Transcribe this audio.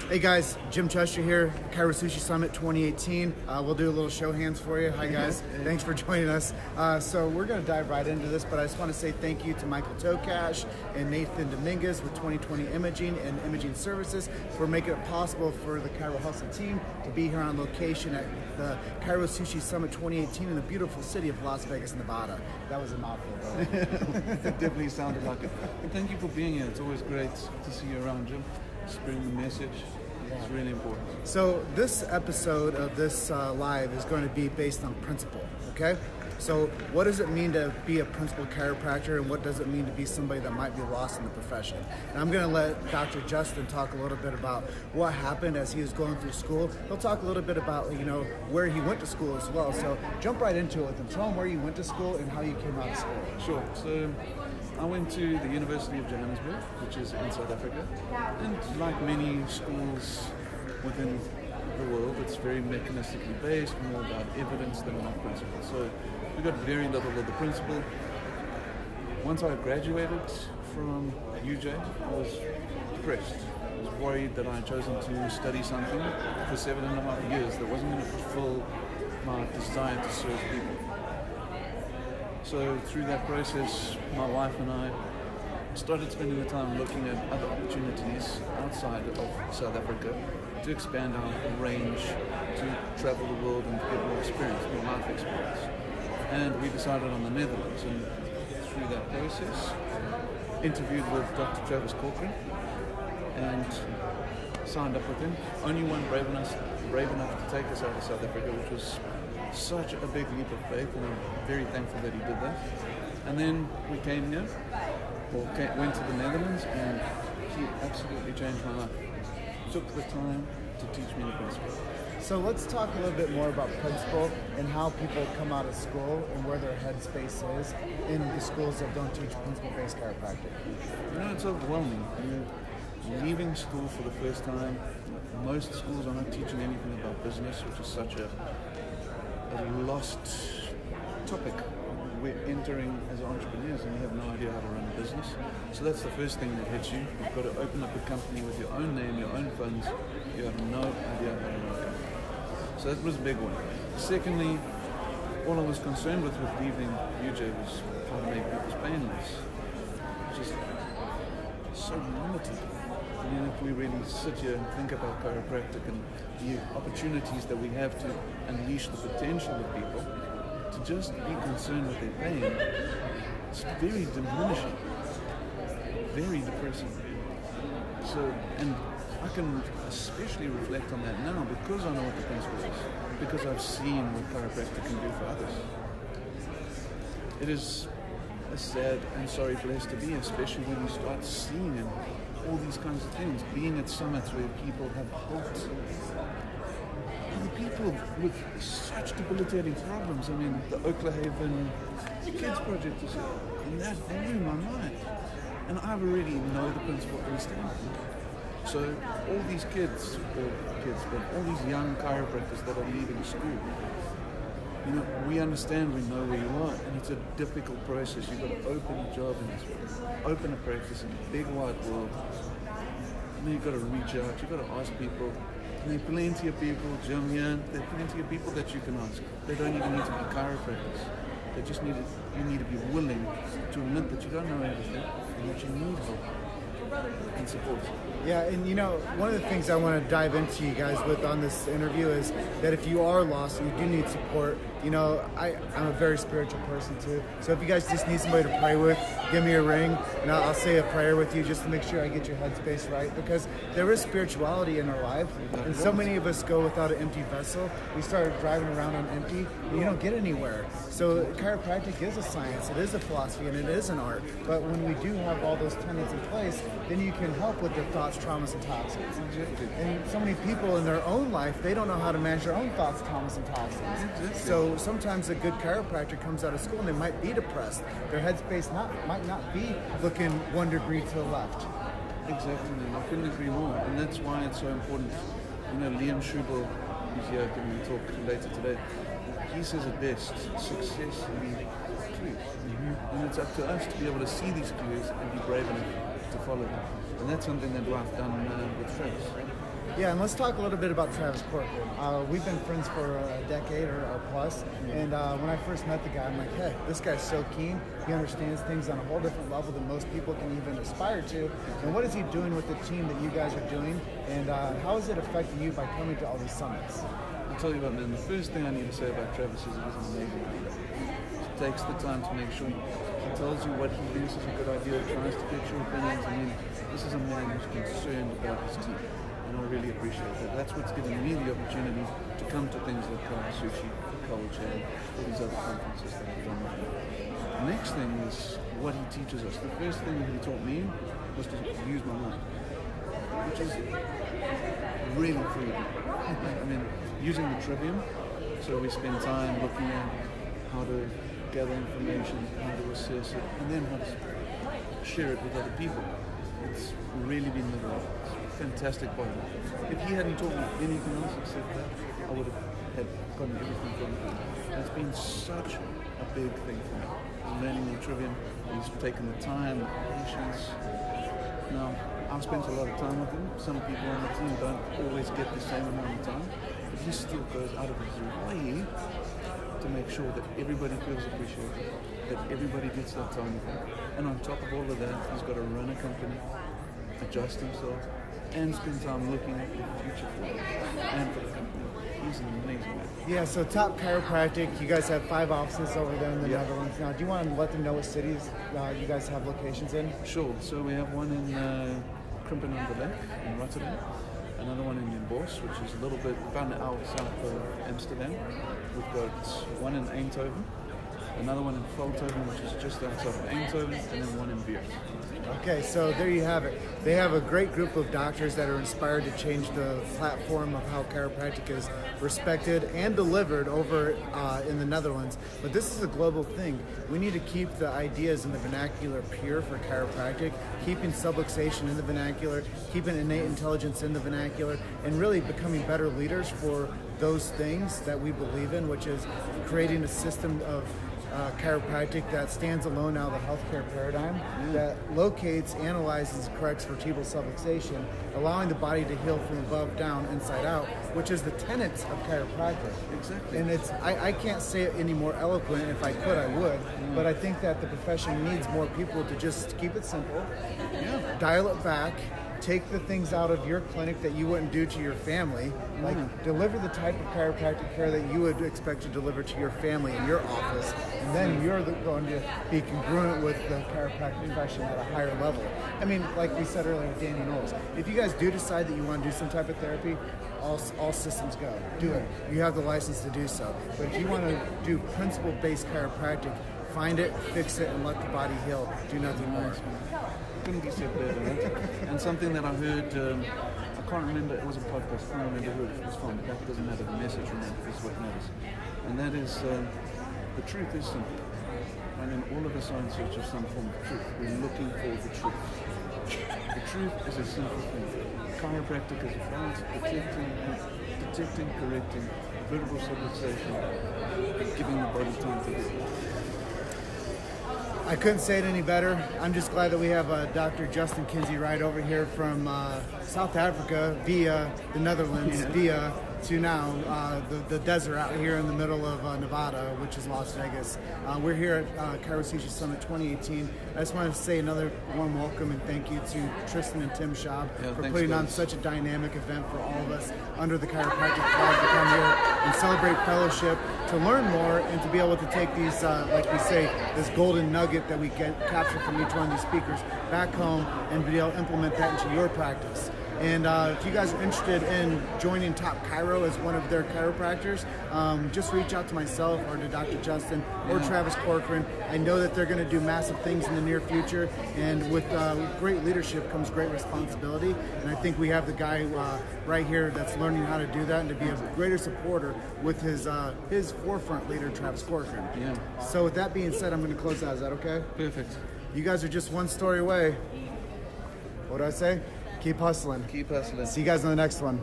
Hey guys, Jim Chester here, Chiro Sushi Summit 2018. We'll do a little show hands for you. Hi guys, thanks for joining us. So we're going to dive right into this, but I just want to say thank you to Michael Tokash and Nathan Dominguez with 2020 Imaging and Imaging Services for making it possible for the Chiro Hustle team to be here on location at the Chiro Sushi Summit 2018 in the beautiful city of Las Vegas, Nevada. That was a mouthful, bro. It definitely sounded like it. And thank you for being here. It's always great to see you around, Jim. Spreading the message. It's really important. So this episode of this live is going to be based on principle, okay? So what does it mean to be a principal chiropractor, and what does it mean to be somebody that might be lost in the profession? And I'm going to let Dr. Justin talk a little bit about what happened as he was going through school. He'll talk a little bit about, where he went to school as well. So jump right into it with him. Tell him where you went to school and how you came out of school. Sure. So I went to the University of Johannesburg, which is in South Africa, and like many schools within the world, it's very mechanistically based, more about evidence than about principle. So we got very little of the principle. Once I graduated from UJ, I was depressed. I was worried that I had chosen to study something for 7.5 years that wasn't going to fulfill my desire to serve people. So through that process, my wife and I started spending the time looking at other opportunities outside of South Africa to expand our range, to travel the world and get more experience, more life experience. And we decided on the Netherlands, and through that process, interviewed with Dr. Travis Corcoran and signed up with him. Only one brave enough to take us out of South Africa, which was such a big leap of faith, and I'm very thankful that he did that. And then we came here, went to the Netherlands, and he absolutely changed my life. Took the time to teach me the principle. So let's talk a little bit more about principle and how people come out of school and where their headspace is in the schools that don't teach principle-based chiropractic. It's overwhelming. Leaving school for the first time, most schools are not teaching anything about business, which is such a lost topic. We're entering as entrepreneurs and you have no idea how to run a business. So that's the first thing that hits you. You've got to open up a company with your own name, your own funds. You have no idea how to run it. So that was a big one. Secondly, all I was concerned with leaving UJ was how to make people's pain less. Just so limited. If we really sit here and think about chiropractic and the opportunities that we have to unleash the potential of people, to just be concerned with their pain, it's very diminishing, very depressing. So, and I can especially reflect on that now because I know what the principle is, because I've seen what chiropractic can do for others. It is a sad and sorry place to be, especially when you start seeing all these kinds of things, being at summits where people have helped other people with such debilitating problems. I mean, the Oklahaven Kids Project is here, and that blew my mind. And I already know the principle we stand for. So all these kids, but all these young chiropractors that are leaving school, we understand, we know where you are, and it's a difficult process. You've got to open a job in this world, open a practice in a big wide world, and then you've got to reach out, you've got to ask people. And there are plenty of people, Jim, here, there are plenty of people that you can ask. They don't even need to be chiropractors. They just you need to be willing to admit that you don't know everything and that you need help and support. Yeah, and one of the things I want to dive into you guys with on this interview is that if you are lost and you do need support, I'm a very spiritual person too. So if you guys just need somebody to pray with, give me a ring, and I'll say a prayer with you just to make sure I get your headspace right. Because there is spirituality in our life, and so many of us go without an empty vessel. We start driving around on empty, and you don't get anywhere. So chiropractic is a science, it is a philosophy, and it is an art. But when we do have all those tenets in place, then you can help with their thoughts, traumas, and toxins. And so many people in their own life, they don't know how to manage their own thoughts, traumas, and toxins. So sometimes a good chiropractor comes out of school and they might be depressed. Their headspace might not be looking 1 degree to the left. Exactly, I couldn't agree more. And that's why it's so important. Liam Schubel, who's here giving a talk later today, he says it best, success leaves clues. And it's up to us to be able to see these clues and be brave enough to follow them. And that's something that I've done with Travis. Yeah, and let's talk a little bit about Travis Corcoran. We've been friends for a decade or plus, and when I first met the guy, I'm like, hey, this guy's so keen. He understands things on a whole different level than most people can even aspire to. And what is he doing with the team that you guys are doing, and how is it affecting you by coming to all these summits? I'll tell you what, man, the first thing I need to say about Travis is he's an amazing leader. He takes the time to make sure he tells you what he thinks is a good idea, tries to get your opinions. I mean, this is a man who's concerned about his team. And I really appreciate that. That's what's given me the opportunity to come to things like Sushi, Culture, and all these other conferences that I've done with him. The next thing is what he teaches us. The first thing he taught me was to use my mind, which is really freeing. I mean, using the trivium, so we spend time looking at how to gather information, how to assess it, and then how to share it with other people. It's really been liberating. It's a fantastic part of it. If he hadn't taught me anything else except that, I would have gotten everything from him. It's been such a big thing for me. Learning the trivium, he's taken the time, the patience. Now, I've spent a lot of time with him. Some people on the team don't always get the same amount of time, but he still goes out of his way to make sure that everybody feels appreciated, that everybody gets that time with him. And on top of all of that, he's got to run a company, adjust himself, and spend time looking at the future for it and for the company. He's an amazing man. Yeah, so Top Chiropractic, you guys have 5 offices over there in the Netherlands. Now, do you want to let them know what cities you guys have locations in? Sure. So we have one in Krimpen aan de Lek in Rotterdam, another one in Den Bosch, which is a little bit about an hour south of Amsterdam. We've got one in Eindhoven, another one in Veldhoven, which is just outside of Eindhoven, and then one in Weert. Okay, so there you have it. They have a great group of doctors that are inspired to change the platform of how chiropractic is respected and delivered over in the Netherlands. But this is a global thing. We need to keep the ideas in the vernacular pure for chiropractic, keeping subluxation in the vernacular, keeping innate intelligence in the vernacular, and really becoming better leaders for those things that we believe in, which is creating a system of chiropractic that stands alone out of the healthcare paradigm, that locates, analyzes, corrects vertebral subluxation, allowing the body to heal from above down, inside out, which is the tenets of chiropractic. Exactly. And it's I can't say it any more eloquent. If I could, I would. But I think that the profession needs more people to just keep it simple, dial it back, take the things out of your clinic that you wouldn't do to your family, like deliver the type of chiropractic care that you would expect to deliver to your family in your office, and then you're going to be congruent with the chiropractic profession at a higher level. I mean, like we said earlier with Danny Knowles, if you guys do decide that you want to do some type of therapy, all systems go. Do it. You have the license to do so. But if you want to do principle-based chiropractic, find it, fix it, and let the body heal. Do nothing more. Couldn't be said better, right? And something that I heard, I can't remember, it was a podcast, I can't remember who it was from, but that doesn't matter, the message is what matters. And that is, the truth is simple. I mean, all of us are in search of some form of truth. We're looking for the truth. The truth is a simple thing. Chiropractic is about detecting, correcting, vertebral subluxation, giving the body time to heal. I couldn't say it any better. I'm just glad that we have Dr. Justin Kinsey Wright over here from South Africa via the Netherlands, via to now the desert out here in the middle of Nevada, which is Las Vegas. We're here at Chiro Sushi Summit 2018. I just wanted to say another warm welcome and thank you to Tristan and Tim Schaub for putting on such a dynamic event for all of us under the chiropractic flag to come here and celebrate fellowship, to learn more, and to be able to take these, like we say, this golden nugget that we capture from each one of these speakers back home and be able to implement that into your practice. And if you guys are interested in joining Top Chiro as one of their chiropractors, just reach out to myself or to Dr. Justin or Travis Corcoran. I know that they're going to do massive things in the near future, and with great leadership comes great responsibility. And I think we have the guy right here that's learning how to do that and to be a greater supporter with his forefront leader, Travis Corcoran. Yeah. So with that being said, I'm going to close out. Is that okay? Perfect. You guys are just one story away. What do I say? Keep hustling. Keep hustling. See you guys on the next one.